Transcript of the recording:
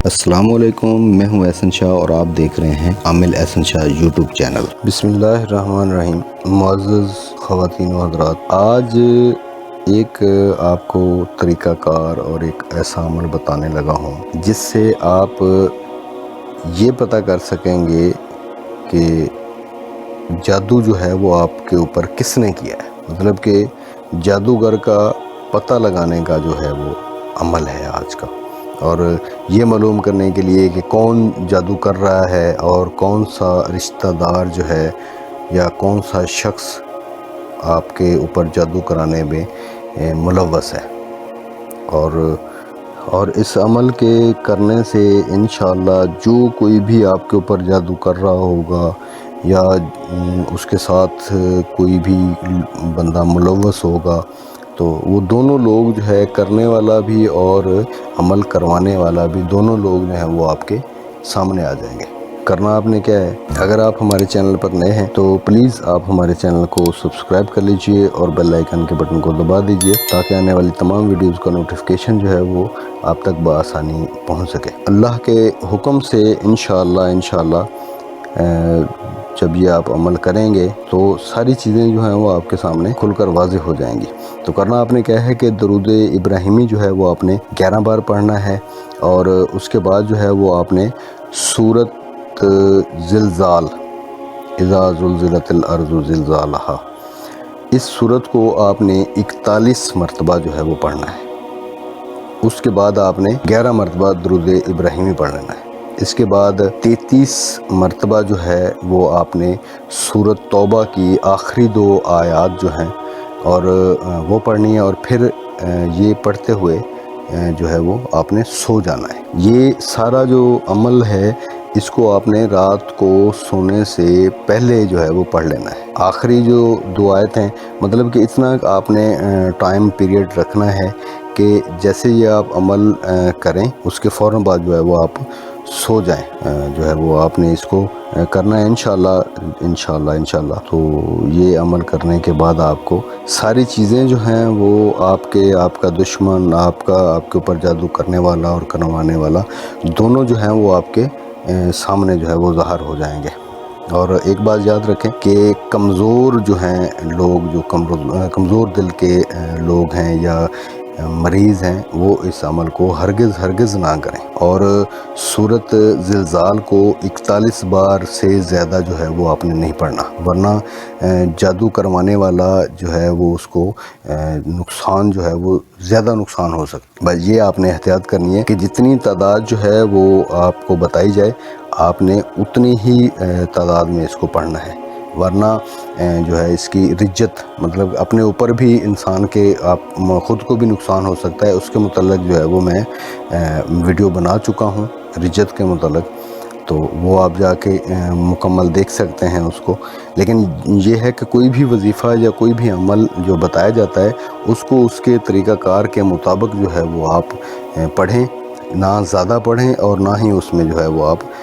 السلام علیکم، میں ہوں احسن شاہ اور آپ دیکھ رہے ہیں عامل احسن شاہ یوٹیوب چینل۔ بسم اللہ الرحمن الرحیم۔ معزز خواتین و حضرات، آج ایک آپ کو طریقہ کار اور ایک ایسا عمل بتانے لگا ہوں جس سے آپ یہ پتہ کر سکیں گے کہ جادو جو ہے وہ آپ کے اوپر کس نے کیا ہے، مطلب کہ جادوگر کا پتہ لگانے کا جو ہے وہ عمل ہے آج کا، اور یہ معلوم کرنے کے لیے کہ کون جادو کر رہا ہے اور کون سا رشتہ دار جو ہے یا کون سا شخص آپ کے اوپر جادو کرانے میں ملوث ہے، اور اس عمل کے کرنے سے انشاءاللہ جو کوئی بھی آپ کے اوپر جادو کر رہا ہوگا یا اس کے ساتھ کوئی بھی بندہ ملوث ہوگا تو وہ دونوں لوگ جو ہے کرنے والا بھی اور عمل کروانے والا بھی، دونوں لوگ جو ہیں وہ آپ کے سامنے آ جائیں گے۔ کرنا آپ نے کیا ہے، اگر آپ ہمارے چینل پر نئے ہیں تو پلیز آپ ہمارے چینل کو سبسکرائب کر لیجئے اور بیل آئیکن کے بٹن کو دبا دیجئے تاکہ آنے والی تمام ویڈیوز کا نوٹیفیکیشن جو ہے وہ آپ تک بآسانی پہنچ سکے۔ اللہ کے حکم سے انشاءاللہ جب یہ آپ عمل کریں گے تو ساری چیزیں جو ہیں وہ آپ کے سامنے کھل کر واضح ہو جائیں گی۔ تو کرنا آپ نے کیا ہے کہ درود ابراہیمی جو ہے وہ آپ نے 11 بار پڑھنا ہے، اور اس کے بعد جو ہے وہ آپ نے سورۃ زلزال، اذا زلزلت الارض زلزالہا، اس سورت کو آپ نے 41 مرتبہ جو ہے وہ پڑھنا ہے۔ اس کے بعد آپ نے 11 مرتبہ درود ابراہیمی پڑھ لینا ہے۔ اس کے بعد 33 مرتبہ جو ہے وہ آپ نے سورۃ توبہ کی آخری 2 آیات جو ہیں اور وہ پڑھنی ہے، اور پھر یہ پڑھتے ہوئے جو ہے وہ آپ نے سو جانا ہے۔ یہ سارا جو عمل ہے اس کو آپ نے رات کو سونے سے پہلے جو ہے وہ پڑھ لینا ہے۔ آخری جو 2 آیت ہیں، مطلب کہ اتنا آپ نے ٹائم پیریڈ رکھنا ہے کہ جیسے یہ آپ عمل کریں اس کے فوراً بعد جو ہے وہ آپ سو جائیں، جو ہے وہ آپ نے اس کو کرنا ہے انشاءاللہ۔ تو یہ عمل کرنے کے بعد آپ کو ساری چیزیں جو ہیں وہ آپ کا دشمن، آپ کے اوپر جادو کرنے والا اور کروانے والا دونوں جو ہیں وہ آپ کے سامنے جو ہے وہ ظاہر ہو جائیں گے۔ اور ایک بات یاد رکھیں کہ کمزور جو ہیں لوگ، جو کمزور دل کے لوگ ہیں یا مریض ہیں، وہ اس عمل کو ہرگز نہ کریں، اور سورۃ زلزال کو 41 بار سے زیادہ جو ہے وہ آپ نے نہیں پڑھنا، ورنہ جادو کروانے والا جو ہے وہ اس کو نقصان جو ہے وہ زیادہ نقصان ہو سکتا ہے۔ بس یہ آپ نے احتیاط کرنی ہے کہ جتنی تعداد جو ہے وہ آپ کو بتائی جائے آپ نے اتنی ہی تعداد میں اس کو پڑھنا ہے، ورنہ جو ہے اس کی رجت، مطلب اپنے اوپر بھی انسان کے خود کو بھی نقصان ہو سکتا ہے۔ اس کے متعلق جو ہے وہ میں ویڈیو بنا چکا ہوں رجت کے متعلق، تو وہ آپ جا کے مکمل دیکھ سکتے ہیں اس کو۔ لیکن یہ ہے کہ کوئی بھی وظیفہ یا کوئی بھی عمل جو بتایا جاتا ہے اس کو اس کے طریقہ کار کے مطابق جو ہے وہ آپ پڑھیں، نہ زیادہ پڑھیں اور نہ ہی اس میں جو ہے وہ آپ